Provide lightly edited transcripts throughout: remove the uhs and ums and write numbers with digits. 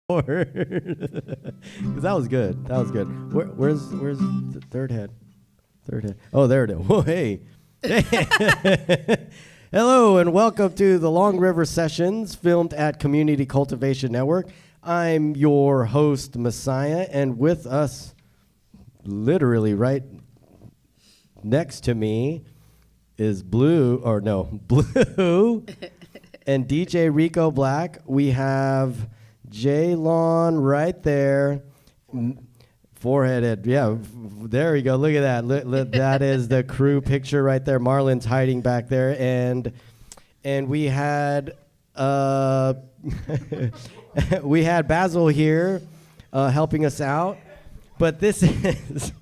Because that was good. That was good. Where's the third head? Third head. Oh, there it is. Whoa, hey. Hello and welcome to the Long River Sessions, filmed at Community Cultivation Network. I'm your host, Messiah, and with us, literally right next to me, is Blue and DJ Rico Black. We have Jaylon right there. Foreheaded. Yeah, there we go. Look at that. That is the crew picture right there. Marlon's hiding back there. And we had we had Basil here helping us out. But this is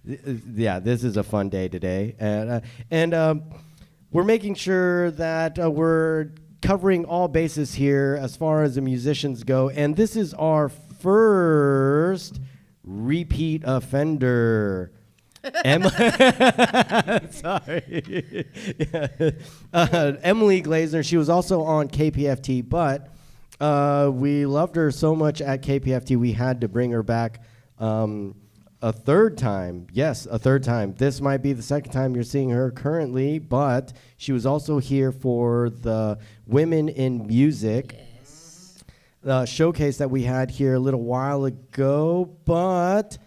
this is a fun day today. And we're making sure that we're covering all bases here as far as the musicians go. And this is our first repeat offender. Emily Glazener. She was also on KPFT, but we loved her so much at KPFT we had to bring her back a third time. Yes, a third time. This might be the second time you're seeing her currently, but she was also here for the Women in Music showcase that we had here a little while ago. But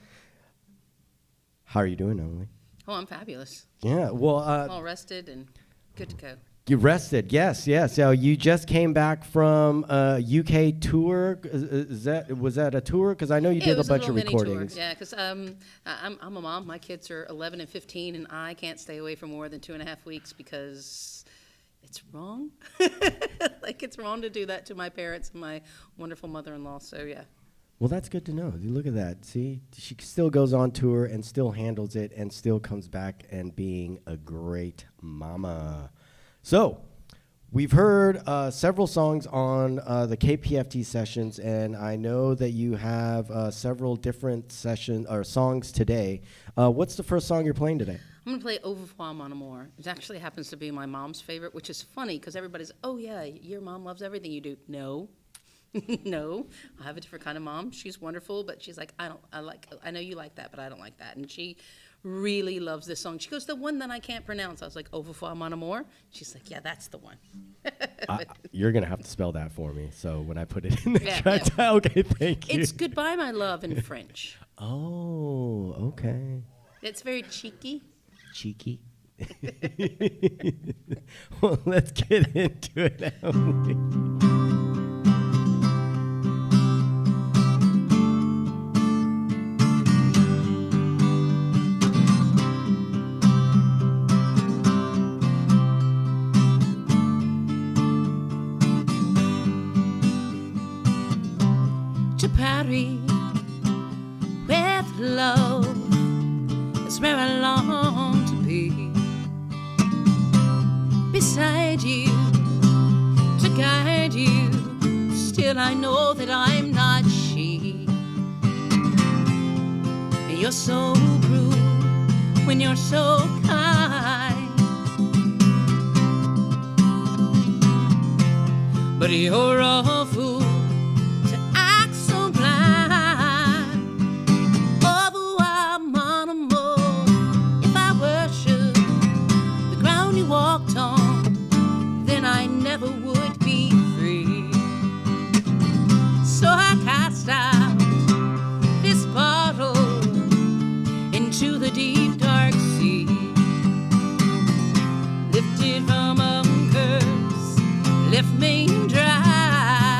how are you doing, Emily? Oh, I'm fabulous. Yeah, well, I'm all rested and good to go. You rested, yes. So you just came back from a UK tour. Was that a tour? Because I know you did a bunch of recordings. Yeah, because I'm a mom. My kids are 11 and 15, and I can't stay away for more than 2.5 weeks because it's wrong. Like, it's wrong to do that to my parents and my wonderful mother-in-law. So yeah. Well, that's good to know. Look at that. See, she still goes on tour and still handles it and still comes back and being a great mama. So, we've heard several songs on the KPFT sessions, and I know that you have several different songs today. What's the first song you're playing today? I'm going to play Revoir Mon Amour. It actually happens to be my mom's favorite, which is funny because everybody's, oh yeah, your mom loves everything you do. No. No, I have a different kind of mom. She's wonderful, but she's like, I know you like that, but I don't like that. And she really loves this song. She goes, the one that I can't pronounce. I was like, Revoir Mon Amour. She's like, yeah, that's the one. You're going to have to spell that for me. So when I put it in the track, okay, thank you. It's Goodbye, My Love in French. Oh, okay. It's very cheeky. Cheeky. Well, let's get into it, Emily. Paris with love is where I long to be, beside you to guide you. Still I know that I'm not she. And you're so cruel when you're so kind, but you're a fool. Never would be free. So I cast out this bottle into the deep dark sea, lifted from a curse, left me dry.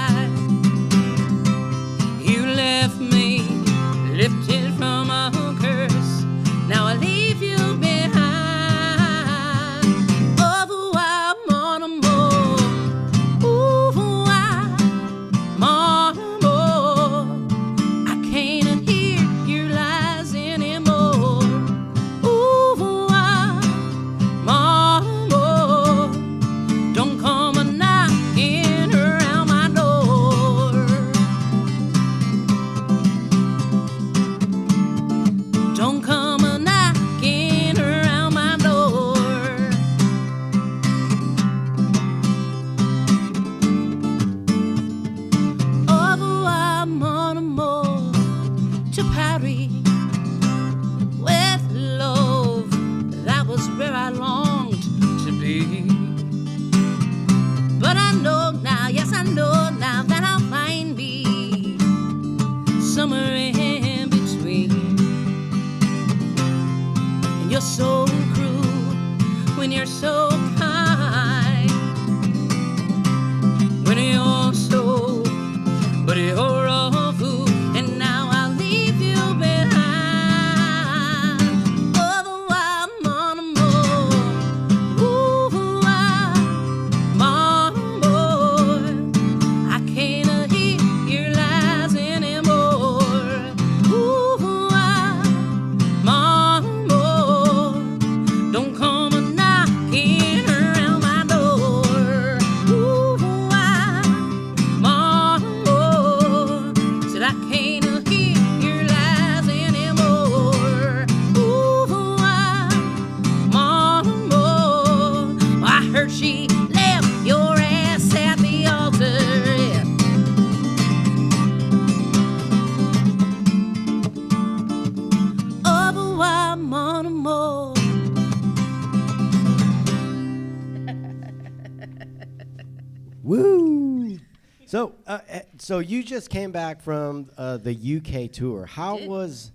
So you just came back from the UK tour. How Did. was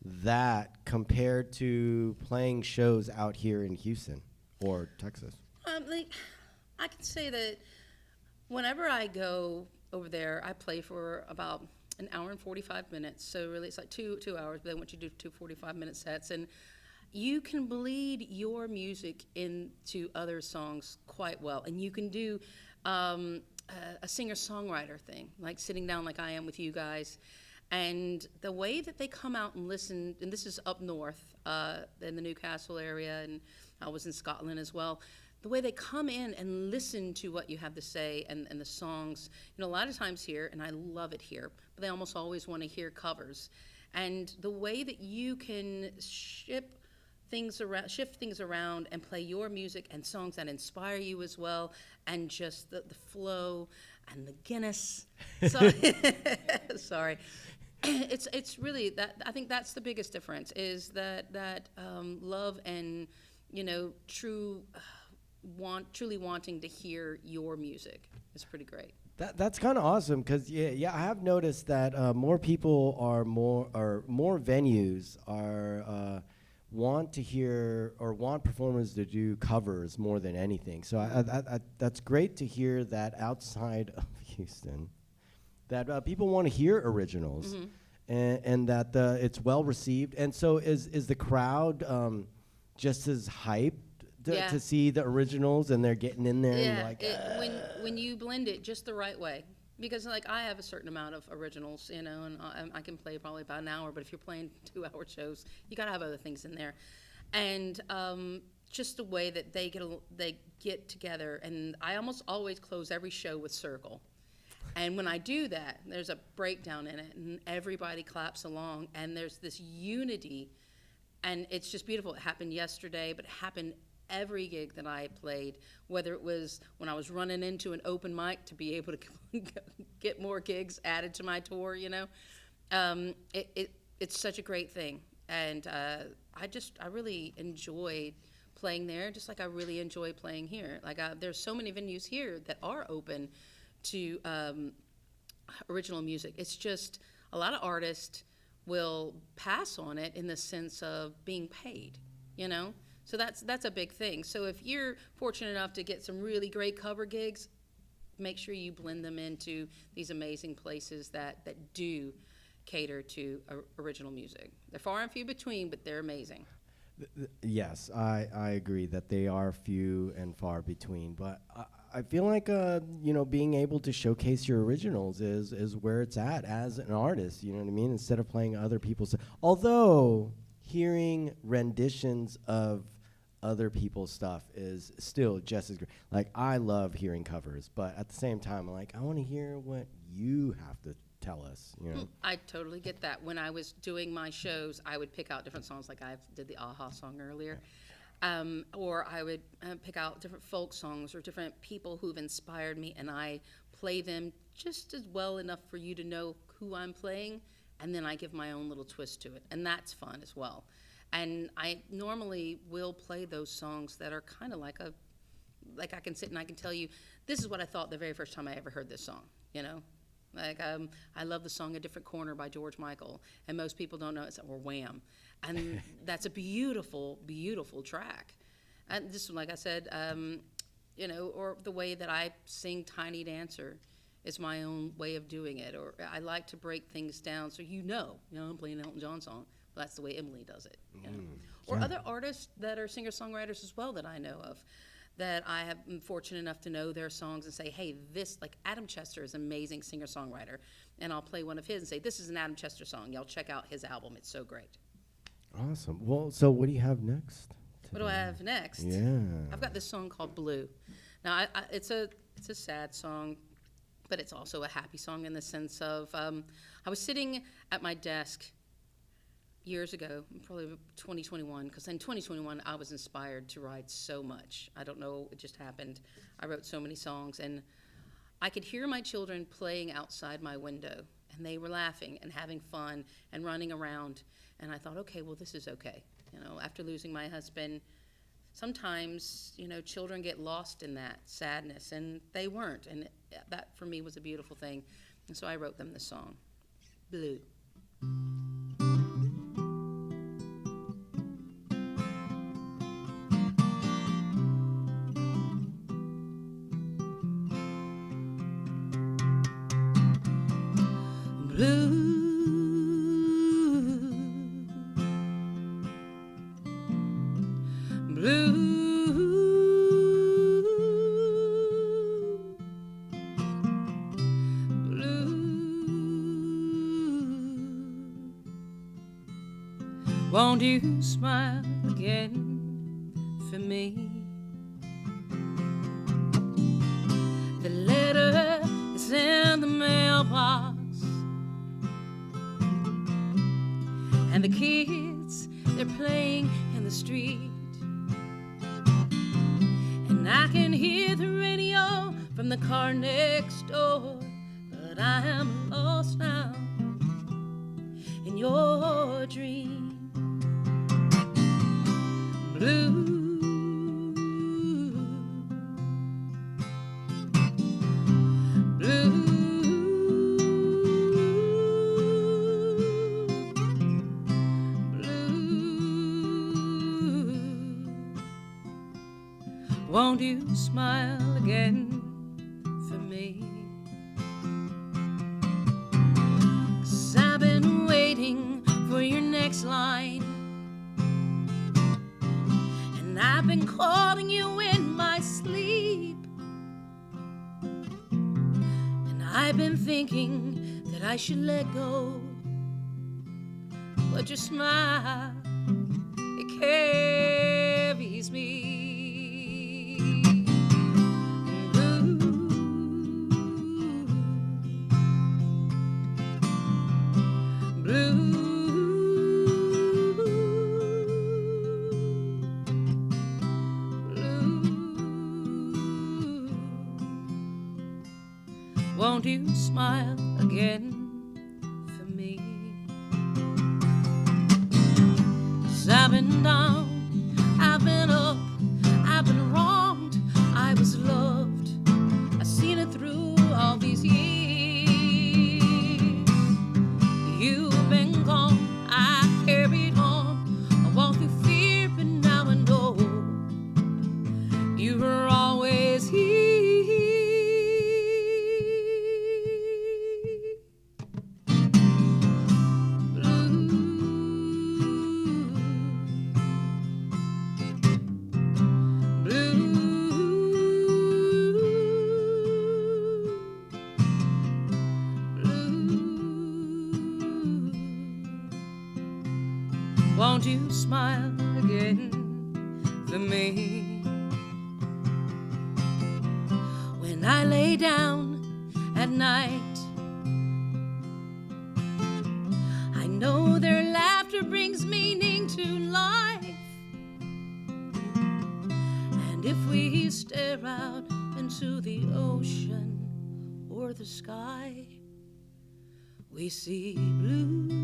that compared to playing shows out here in Houston or Texas? Like, I can say that whenever I go over there, I play for about an hour and 45 minutes. So really, it's like two hours. But they want you to do two 45-minute sets, and you can bleed your music into other songs quite well, and you can do a singer-songwriter thing, like sitting down like I am with you guys. And the way that they come out and listen, and this is up north in the Newcastle area, and I was in Scotland as well. The way they come in and listen to what you have to say and the songs, a lot of times here, and I love it here, but they almost always want to hear covers. And the way that you can shift things around and play your music and songs that inspire you as well, and just the flow and the Guinness. Sorry. It's really that. I think that's the biggest difference, is that love and truly wanting to hear your music is pretty great. That's kind of awesome, because I have noticed that more people are more venues are want to hear or want performers to do covers more than anything. So that's great to hear that outside of Houston, that people want to hear originals, and that it's well received. And so is the crowd just as hyped to see the originals, and they're getting in there and like when you blend it just the right way. Because like I have a certain amount of originals, and I can play probably about an hour. But if you're playing 2-hour shows, you got to have other things in there, and just the way that they get together. And I almost always close every show with Circle. And when I do that, there's a breakdown in it, and everybody claps along, and there's this unity, and it's just beautiful. It happened yesterday, but it happened every gig that I played, whether it was when I was running into an open mic to be able to get more gigs added to my tour, it's such a great thing. And I really enjoyed playing there, just like I really enjoy playing here. Like there's so many venues here that are open to original music. It's just a lot of artists will pass on it in the sense of being paid, So that's a big thing. So if you're fortunate enough to get some really great cover gigs, make sure you blend them into these amazing places that do cater to original music. They're far and few between, but they're amazing. Yes, I agree that they are few and far between. But I feel like being able to showcase your originals is where it's at as an artist. You know what I mean? Instead of playing other people's. Although hearing renditions of other people's stuff is still just as great. Like, I love hearing covers, but at the same time, I'm like, I want to hear what you have to tell us, I totally get that. When I was doing my shows, I would pick out different songs, like I did the Aha song earlier. Or I would pick out different folk songs or different people who've inspired me, and I play them just as well enough for you to know who I'm playing, and then I give my own little twist to it, and that's fun as well. And I normally will play those songs that are kind of like I can sit and I can tell you, this is what I thought the very first time I ever heard this song, Like, I love the song A Different Corner by George Michael, and most people don't know it's or Wham. And that's a beautiful, beautiful track. And just like I said, or the way that I sing Tiny Dancer is my own way of doing it. Or I like to break things down so I'm playing an Elton John song. But that's the way Emily does it. Or other artists that are singer-songwriters as well that I know of, that I have been fortunate enough to know their songs and say, hey, this, like Adam Chester is an amazing singer-songwriter, and I'll play one of his and say, this is an Adam Chester song. Y'all check out his album. It's so great. Awesome. Well, so what do you have next today? What do I have next? Yeah. I've got this song called Blue. Now, it's a sad song, but it's also a happy song in the sense of I was sitting at my desk years ago, probably 2021, because in 2021 I was inspired to write so much. I don't know, it just happened. I wrote so many songs, and I could hear my children playing outside my window, and they were laughing and having fun and running around, and I thought, okay, well, this is okay. After losing my husband sometimes, children get lost in that sadness, and they weren't. And that, for me, was a beautiful thing. And so I wrote them this song, Blue. Blue. Won't you smile again for me? The letter is in the mailbox, and the kids, they're playing in the street, and I can hear the radio from the car next door, but I am lost now in your dream. Blue, blue, blue. Won't you smile again for me? 'Cause I've been waiting for your next line, I've been calling you in my sleep, and I've been thinking that I should let go, but your smile, it carries me. Blue, blue. Won't you smile again for me? 'Cause I've been down, I've been up, I've been wronged, I was loved, I've seen it through all these years. You've been gone, I carried on, I walked through fear, but now I know you were always here. Won't you smile again for me? When I lay down at night, I know their laughter brings meaning to life. And if we stare out into the ocean or the sky, we see blue.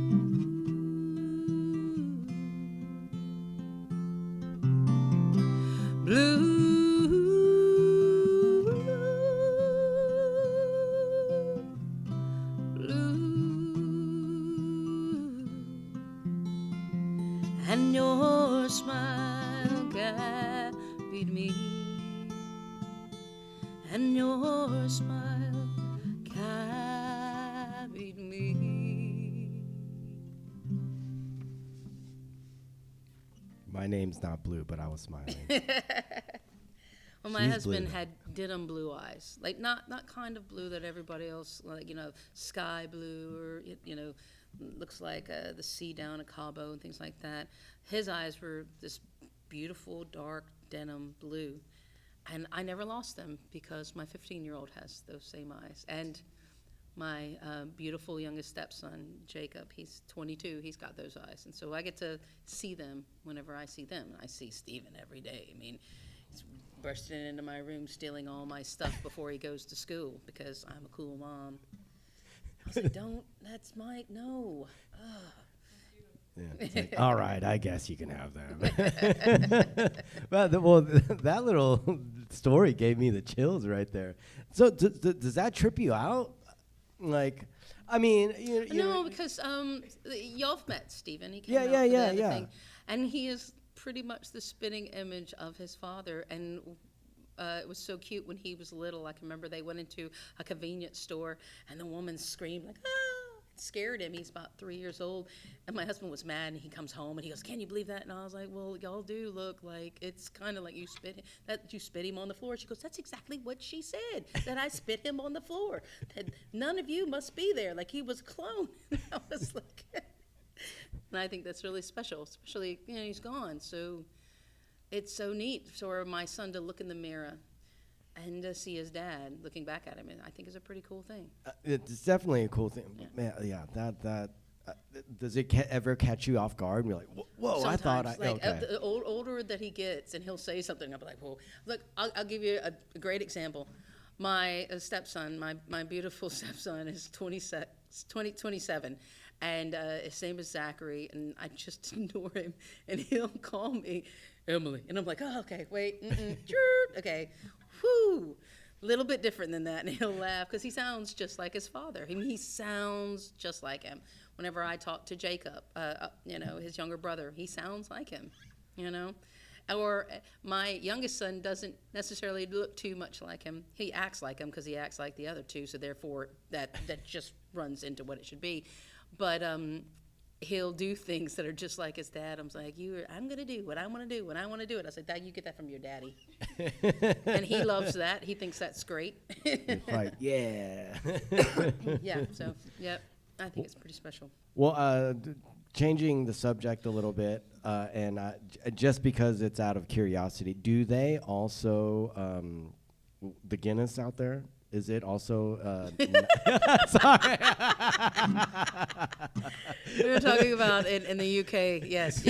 Blue, blue, and your smile carried me, and your smile carried me. My name's not Blue, but I was smiling. Well, my She's husband blue. had denim blue eyes, like not kind of blue that everybody else, like, sky blue, or looks like the sea down at Cabo and things like that. His eyes were this beautiful dark denim blue, and I never lost them because my 15-year-old has those same eyes. And my beautiful youngest stepson, Jacob, he's 22, he's got those eyes. And so I get to see them whenever I see them. I see Steven every day. I mean, he's bursting into my room, stealing all my stuff before he goes to school because I'm a cool mom. I was like, that's Mike, no. Ugh. Yeah, it's like, all right, I guess you can have them. That little story gave me the chills right there. So does that trip you out? Like, I mean, No, because y'all have met Stephen. He came Yeah, out yeah, for yeah, the yeah. thing, and he is pretty much the spitting image of his father. And it was so cute when he was little. I can remember they went into a convenience store, and the woman screamed like, "Ah!" It scared him. He's about 3 years old, and my husband was mad. And he comes home and he goes, "Can you believe that?" And I was like, "Well, y'all do look like it's kind of like you spit him on the floor." She goes, "That's exactly what she said. That I spit him on the floor. That none of you must be there. Like he was a clone." I was like, and I think that's really special, especially he's gone. So it's so neat for my son to look in the mirror and to see his dad looking back at him, and I think is a pretty cool thing. It's definitely a cool thing. Yeah. Man, that does it ever catch you off guard and you're like, whoa, I thought I, Sometimes, okay. the older that he gets, and he'll say something, I'll be like, "Well, look, I'll give you a great example. My stepson, my beautiful stepson, is 27, and his name is Zachary, and I just ignore him, and he'll call me Emily, and I'm like, "Oh, okay, wait, okay, whoo." A little bit different than that, and he'll laugh because he sounds just like his father. I mean, he sounds just like him. Whenever I talk to Jacob, his younger brother, he sounds like him, Or my youngest son doesn't necessarily look too much like him. He acts like him because he acts like the other two, so therefore that just runs into what it should be. But he'll do things that are just like his dad. I'm like, I'm going to do what I want to do when I want to do it. I said, "Dad, you get that from your daddy." And he loves that. He thinks that's great. Like, yeah. Yeah, so, yep, I think it's pretty special. Well, changing the subject a little bit, and just because it's out of curiosity, do they also, the Guinness out there, is it also, sorry. We were talking about it in the UK. Yes.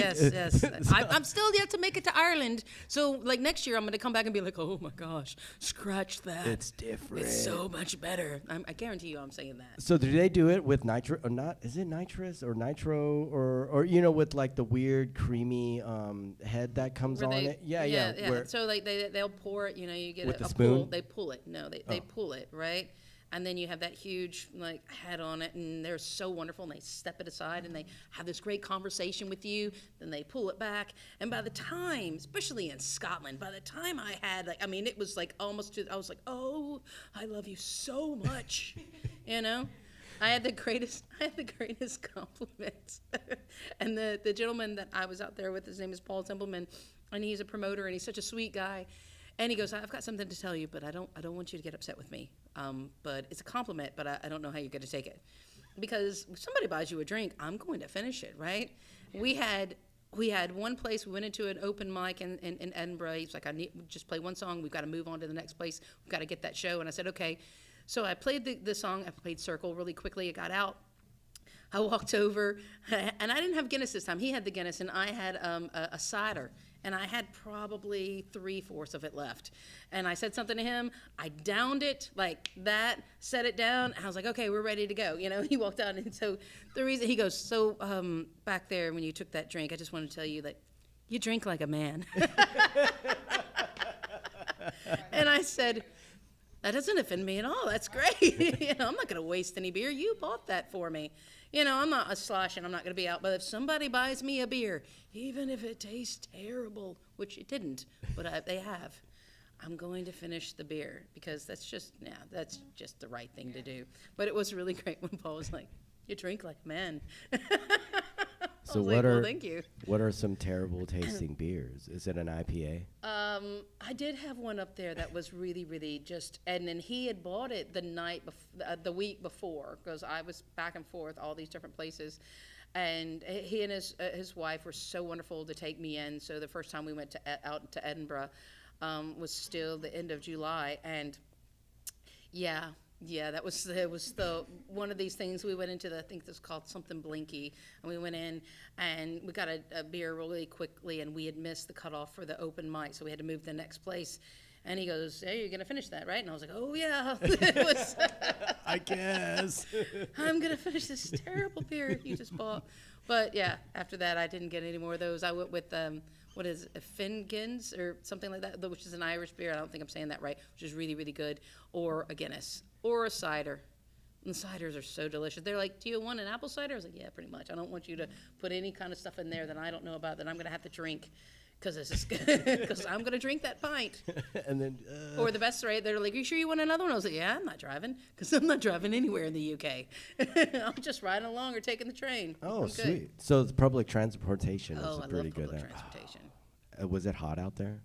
I'm still yet to make it to Ireland. So, like, next year, I'm going to come back and be like, "Oh, my gosh, scratch that. It's different. It's so much better." I guarantee you I'm saying that. So do they do it with nitro or not? Is it nitrous or nitro or with like the weird creamy head that comes Where on they- it? Yeah. Where So, like, they'll pour it, you get With a the pull. spoon? They pull it. No, they pull it, right? And then you have that huge, like, head on it, and they're so wonderful, and they step it aside, and they have this great conversation with you, then they pull it back, and by the time, especially in Scotland, by the time I had, like, I mean, it was, like, I was like, "Oh, I love you so much," I had the greatest compliments. And the gentleman that I was out there with, his name is Paul Templeman, and he's a promoter, and he's such a sweet guy. And he goes, "I've got something to tell you, but I don't want you to get upset with me. But it's a compliment, but I don't know how you're going to take it. Because if somebody buys you a drink, I'm going to finish it, right?" We had one place, we went into an open mic in Edinburgh. He's like, just play one song. We've got to move on to the next place. We've got to get that show. And I said, "Okay." So I played the song. I played Circle really quickly. It got out. I walked over, and I didn't have Guinness this time. He had the Guinness, and I had a cider, and I had probably 3/4 of it left. And I said something to him. I downed it like that, set it down, and I was like, "Okay, we're ready to go." He walked out, and so the reason he goes, "So back there when you took that drink, I just want to tell you that you drink like a man." And I said, "That doesn't offend me at all. That's great. I'm not going to waste any beer. You bought that for me. I'm not a slosh and I'm not going to be out. But if somebody buys me a beer, even if it tastes terrible," which it didn't, but they have, "I'm going to finish the beer because that's just the right thing to do." But it was really great when Paul was like, "You drink like a man." So Thank you. What are some terrible tasting beers? Is it an IPA? I did have one up there that was really, really and then he had bought it the week before, because I was back and forth all these different places, and he and his wife were so wonderful to take me in. So the first time we went out to Edinburgh was still the end of July, and that was the one of these things. We went into I think this called something Blinky, and we went in and we got a beer really quickly, and we had missed the cutoff for the open mic, so we had to move to the next place. And he goes, hey, you're going to finish that, right? And I was like, oh, yeah. It was I guess. I'm going to finish this terrible beer you just bought. But, yeah, after that, I didn't get any more of those. I went with, what is it, Finnegan's or something like that, which is an Irish beer. I don't think I'm saying that right, which is really, really good. Or a Guinness or a cider. And the ciders are so delicious. They're like, do you want an apple cider? I was like, yeah, pretty much. I don't want you to put any kind of stuff in there that I don't know about that I'm going to have to drink. Because I'm going to drink that pint. And then, or the best, right? They're like, are you sure you want another one? I was like, yeah, I'm not driving. Because I'm not driving anywhere in the UK. I'm just riding along or taking the train. oh, I'm sweet. good. So the public transportation Oh, is I pretty love good public there. transportation. Was it hot out there?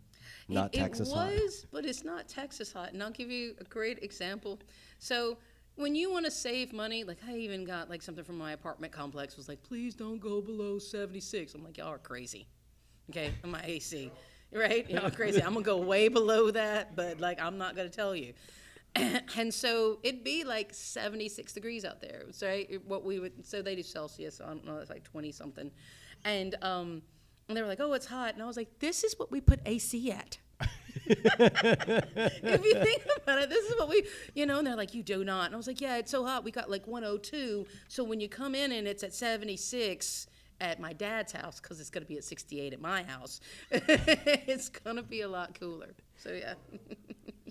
Not Texas it hot? was, but it's not Texas hot. And I'll give you a great example. So when you want to save money, like I even got like something from my apartment complex was like, please don't go below 76. I'm like, y'all are crazy. Okay, on my AC. Right? Y'all are crazy. I'm going to go way below that, but, like, I'm not going to tell you. And so it'd be, like, 76 degrees out there. So they do Celsius, so I don't know, it's like 20-something. And they were like, oh, it's hot. And I was like, this is what we put AC at. If you think about it, this is what and they're like, you do not. And I was like, yeah, it's so hot. We got, like, 102. So when you come in and it's at 76... at my dad's house, because it's going to be at 68 at my house, it's going to be a lot cooler. So, yeah.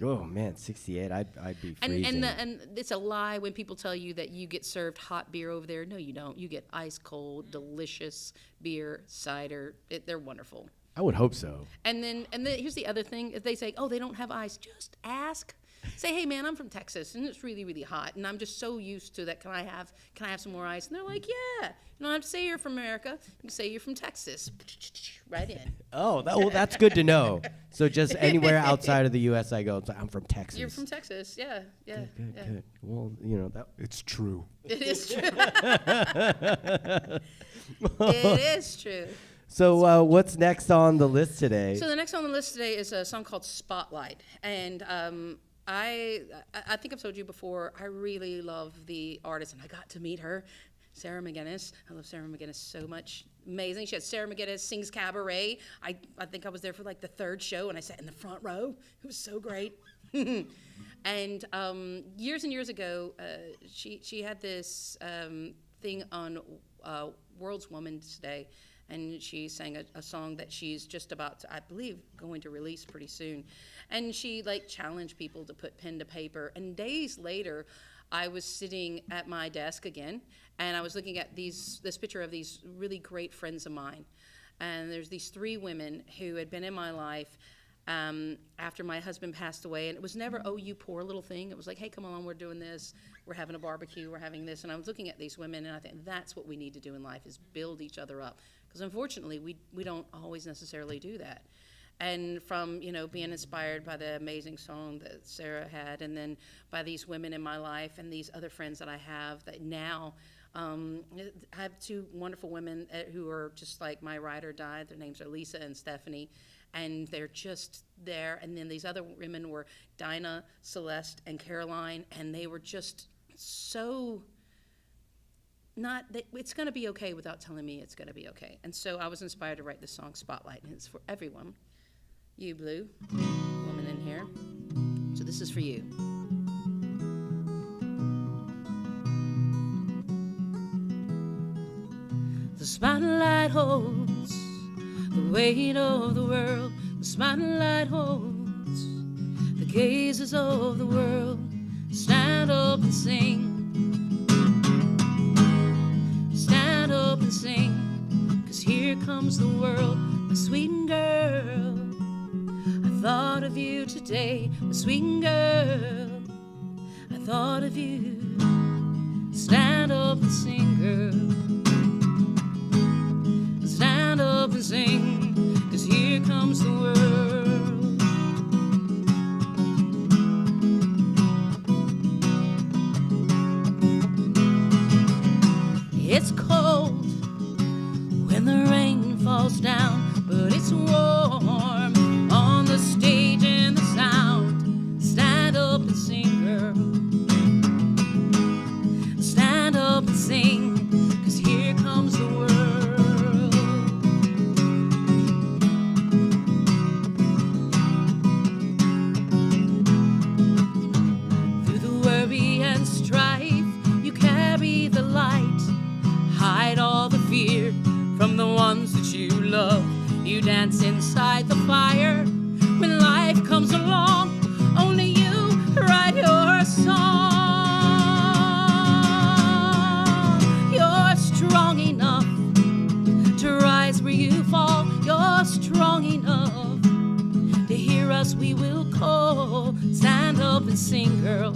Oh, man, 68, I'd be freezing. And it's a lie when people tell you that you get served hot beer over there. No, you don't. You get ice cold, delicious beer, cider. They're wonderful. I would hope so. And then here's the other thing. If they say, oh, they don't have ice, just ask. Say, hey, man, I'm from Texas, and it's really, really hot, and I'm just so used to that. Can I have some more ice? And they're like, yeah. You don't have to say you're from America. You can say you're from Texas. Right in. Oh, that's good to know. So just anywhere outside of the U.S. I go, it's like, I'm from Texas. You're from Texas, yeah. Good. Well, that. It's true. It is true. It is true. So what's next on the list today? So the next on the list today is a song called Spotlight, and I think I've told you before, I really love the artist, and I got to meet her, Sarah McGinnis. I love Sarah McGinnis so much. Amazing. She had Sarah McGinnis Sings Cabaret. I think I was there for like the third show, and I sat in the front row. It was so great. And years and years ago, she had this thing on World's Women's Day, and she sang a song that she's just about to, I believe, going to release pretty soon. And she like challenged people to put pen to paper. And days later, I was sitting at my desk again, and I was looking at this picture of these really great friends of mine. And there's these three women who had been in my life after my husband passed away. And it was never, oh, you poor little thing. It was like, hey, come on, we're doing this. We're having a barbecue. We're having this. And I was looking at these women, and I think that's what we need to do in life is build each other up. Because unfortunately, we don't always necessarily do that. And from, being inspired by the amazing song that Sarah had, and then by these women in my life and these other friends that I have that now, I have two wonderful women who are just like my ride or die. Their names are Lisa and Stephanie, and they're just there. And then these other women were Dinah, Celeste, and Caroline, and they were just so... it's going to be okay without telling me it's going to be okay. And so I was inspired to write this song, Spotlight, and it's for everyone. You, Blue, woman in here. So this is for you. The spotlight holds the weight of the world. The spotlight holds the gazes of the world. Stand up and sing. Stand up and sing, 'cause here comes the world, my sweet girl. I thought of you today, my sweet girl. I thought of you. Stand up and sing, girl. Stand up and sing, 'cause here comes the world. It's cold when the rain falls down, but it's warm on the stage and the sound. Stand up and sing, girl. Stand up and sing, 'cause here comes the world. you love. You dance inside the fire when life comes along. Only you write your song. You're strong enough to rise where you fall. You're strong enough to hear us, we will call. Stand up and sing, girl.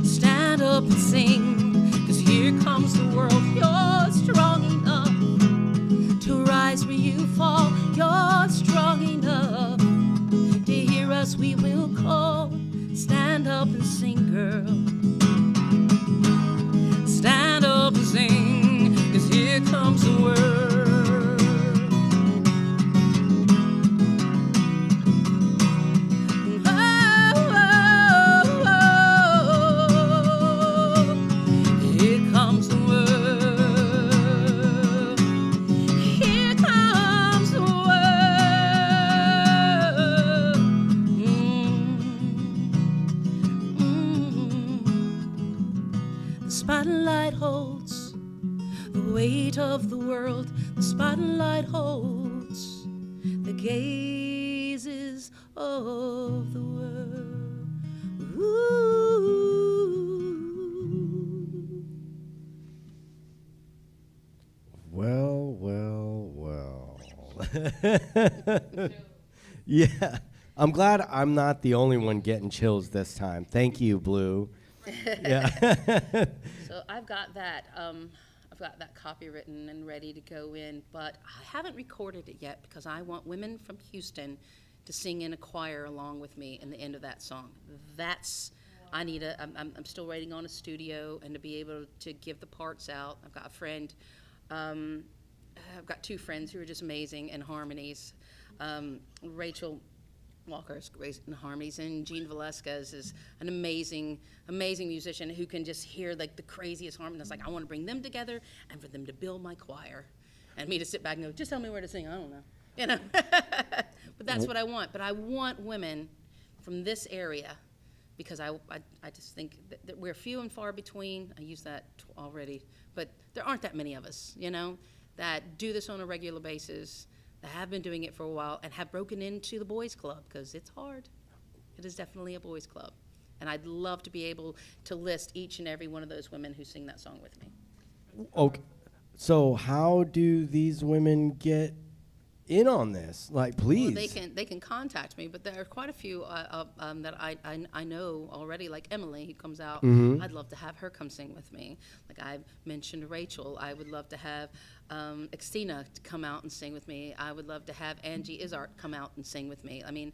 Stand up and sing, 'cause here comes the world. You're strong enough to rise where you fall. You're strong enough to hear us, we will call. Stand up and sing, girl. Stand up and sing, 'cause here comes the world. Spotlight holds the weight of the world. The spotlight holds the gazes of the world. Ooh. Well, well, well. Yeah. I'm glad I'm not the only one getting chills this time. Thank you, Blue. Yeah. So I've got that copywritten and ready to go in, but I haven't recorded it yet because I want women from Houston to sing in a choir along with me in the end of that song. I'm still waiting on a studio and to be able to give the parts out. I've got a friend, I've got two friends who are just amazing in harmonies. Rachel Walker's great in harmonies, and Jean Velasquez is an amazing musician who can just hear like the craziest harmonies. Like, I want to bring them together and for them to build my choir, and me to sit back and go, just tell me where to sing. I don't know, But that's what I want. But I want women from this area, because I just think that we're few and far between. I used that already, but there aren't that many of us, that do this on a regular basis, that have been doing it for a while and have broken into the boys club, because it's hard. It is definitely a boys club. And I'd love to be able to list each and every one of those women who sing that song with me. Okay. So how do these women get in on this? Like, please. Well, they can contact me, but there are quite a few that I know already, like Emily, who comes out. Mm-hmm. I'd love to have her come sing with me. Like I mentioned Rachel, I would love to have Xtina to come out and sing with me. I would love to have Angie Izart come out and sing with me. I mean,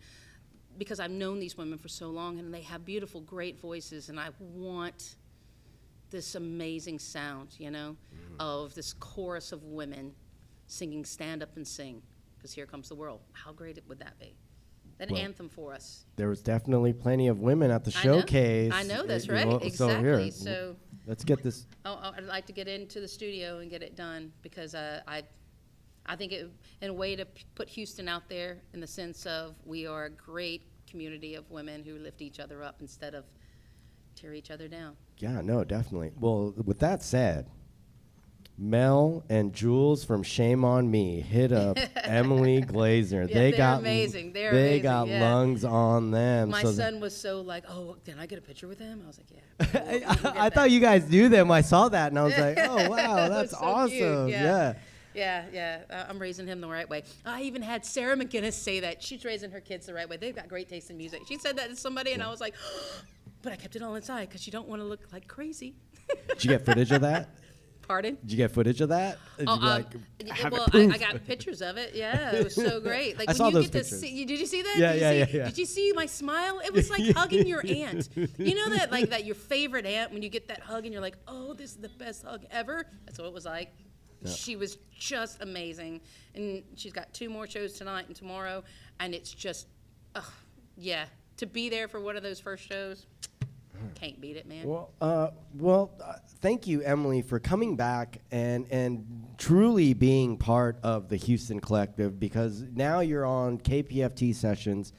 because I've known these women for so long, and they have beautiful, great voices, and I want this amazing sound, of this chorus of women singing Stand Up and Sing, because here comes the world. How great would that be? An anthem for us. There was definitely plenty of women at the showcase. I know, that's right. Exactly. So here, so let's get this. I'd like to get into the studio and get it done, because I think it, in a way, to put Houston out there in the sense of we are a great community of women who lift each other up instead of tear each other down. Yeah, no, definitely. Well, with that said, Mel and Jules from Shame on Me hit up Emily Glazener. Yeah, they're got amazing. They're they amazing, got yeah. lungs on them. My so son was so like, oh, can I get a picture with him? I was like, yeah. I thought you guys knew them. I saw that and I was like, oh wow, that's So awesome. cute, Yeah. Yeah, I'm raising him the right way. I even had Sarah McGinnis say that. She's raising her kids the right way. They've got great taste in music. She said that to somebody, and I was like, but I kept it all inside because you don't want to look like crazy. Did you get footage of that? Pardon? Did you get footage of that? Did you, I got pictures of it. Yeah, it was so great. Like I when saw you those get pictures. to see, did you see that? Yeah. Did you see my smile? It was like hugging your aunt. You know that, like that your favorite aunt, when you get that hug and you're like, oh, this is the best hug ever. That's what it was like. Yeah. She was just amazing, and she's got 2 more shows tonight and tomorrow, and it's just, to be there for one of those first shows, can't beat it, man. Well, thank you, Emily, for coming back and truly being part of the Houston Collective, because now you're on KPFT sessions,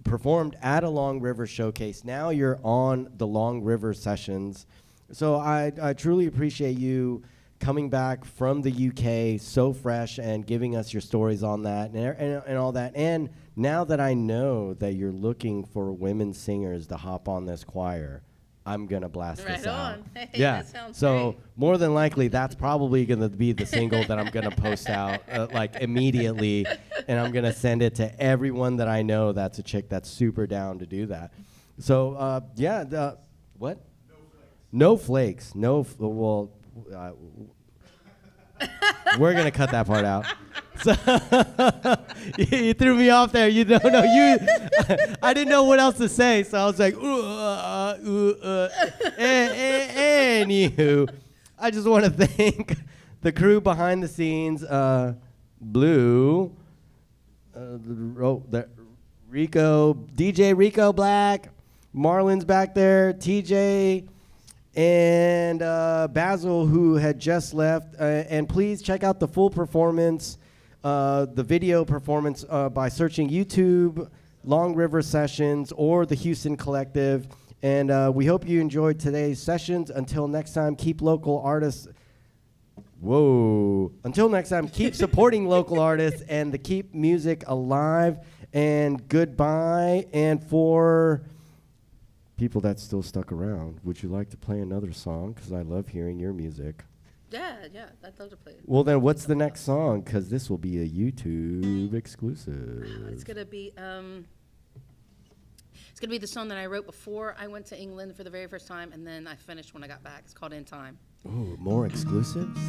performed at a Long River showcase. Now you're on the Long River sessions. So I truly appreciate you coming back from the UK, so fresh, and giving us your stories on that and all that. And now that I know that you're looking for women singers to hop on this choir, I'm going to blast this out. Hey, yeah. that sounds So great. more than likely, that's probably going to be the single that I'm going to post out like immediately. And I'm going to send it to everyone that I know that's a chick that's super down to do that. So, what? No flakes. Well, we're going to cut that part out. So you threw me off there. You don't know. I didn't know what else to say, so I was like, Anywho, I just want to thank the crew behind the scenes, Blue, Rico, DJ Rico Black, Marlon's back there, TJ, and Basil, who had just left. And please check out the full performance, the video performance by searching YouTube, Long River Sessions, or the Houston Collective. And we hope you enjoyed today's sessions. Until next time, keep local artists. Until next time, keep supporting local artists and to keep music alive. And goodbye. And for people that still stuck around, would you like to play another song? Because I love hearing your music. Yeah, I'd love to play it. Well, then what's the next song? Because this will be a YouTube exclusive. It's gonna be the song that I wrote before I went to England for the very first time, and then I finished when I got back. It's called In Time. Ooh, more exclusives?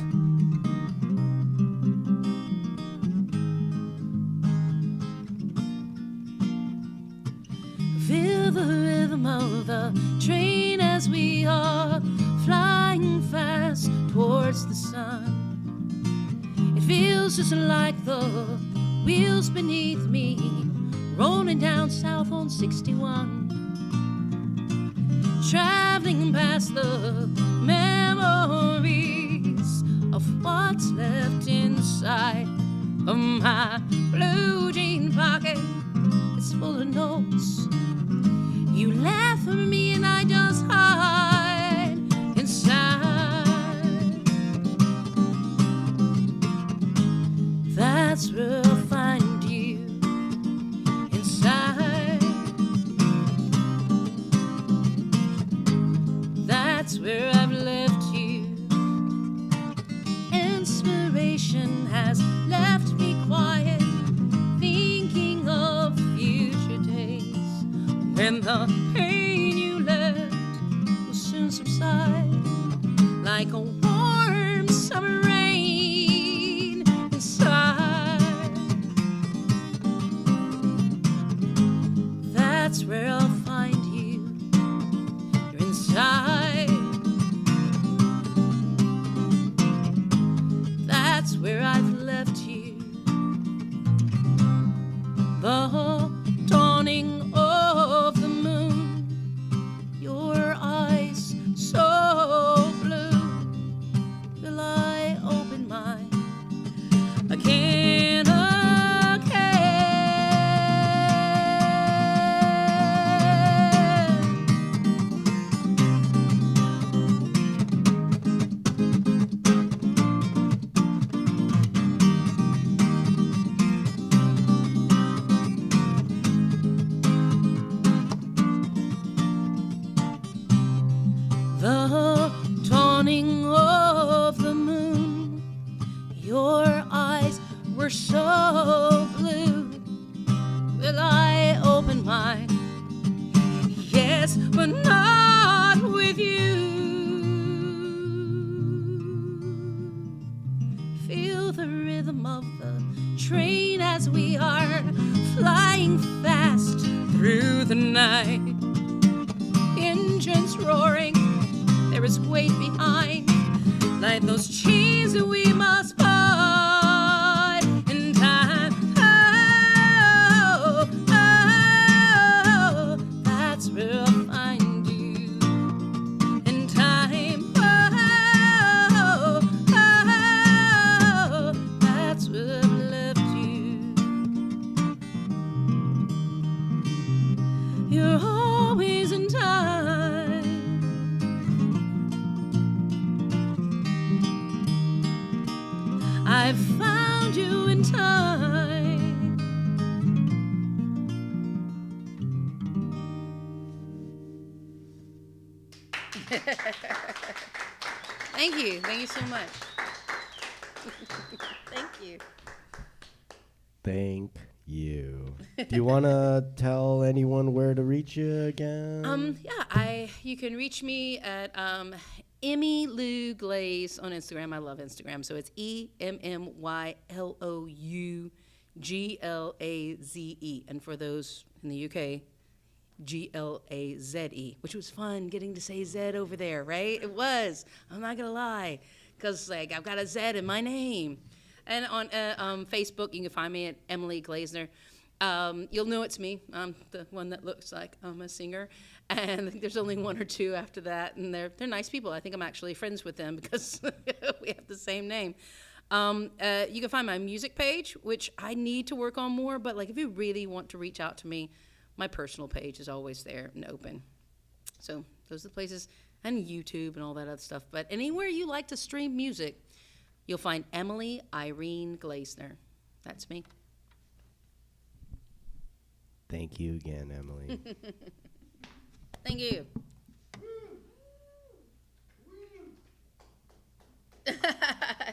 Feel the rhythm of the train as we are flying fast towards the sun. It feels just like the wheels beneath me rolling down south on 61. Traveling past the memories of what's left inside of my blue jean pocket. It's full of notes you left for me, and I just hide inside. That's where I'll find you, inside. That's where I've left you. Inspiration has left me quiet, thinking of future days when the pain you left will soon subside like a warm summer rain inside. That's where I'll find you. You're inside. That's where I've left you. The dawning of the moon, your eyes so blue. Will I open mine again, again? The dawning of the moon, your eyes were so blue. Will I open mine? Yes, but not with you. Feel the rhythm of the train as we are flying fast through the night. Engines roaring, there is weight behind, like those chains that we must part in time. Oh, oh, that's where I'll find you in time. Oh, oh, that's where I've left you. You're always in time. I found you in time. Thank you. Thank you so much. Thank you. Thank you. Do you want to tell anyone where to reach you again? Yeah, you can reach me at Emmy Lou Glaze on Instagram. I love Instagram, so it's EMMYLOUGLAZE. And for those in the UK, GLAZE, which was fun getting to say Z over there, right? It was. I'm not gonna lie, because like I've got a Z in my name. And on Facebook, you can find me at Emily Glazener. You'll know it's me. I'm the one that looks like I'm a singer. And there's only one or two after that, and they're nice people. I think I'm actually friends with them because we have the same name. You can find my music page, which I need to work on more, but like if you really want to reach out to me, my personal page is always there and open. So those are the places, and YouTube and all that other stuff. But anywhere you like to stream music, you'll find Emily Irene Glazener. That's me. Thank you again, Emily. Thank you.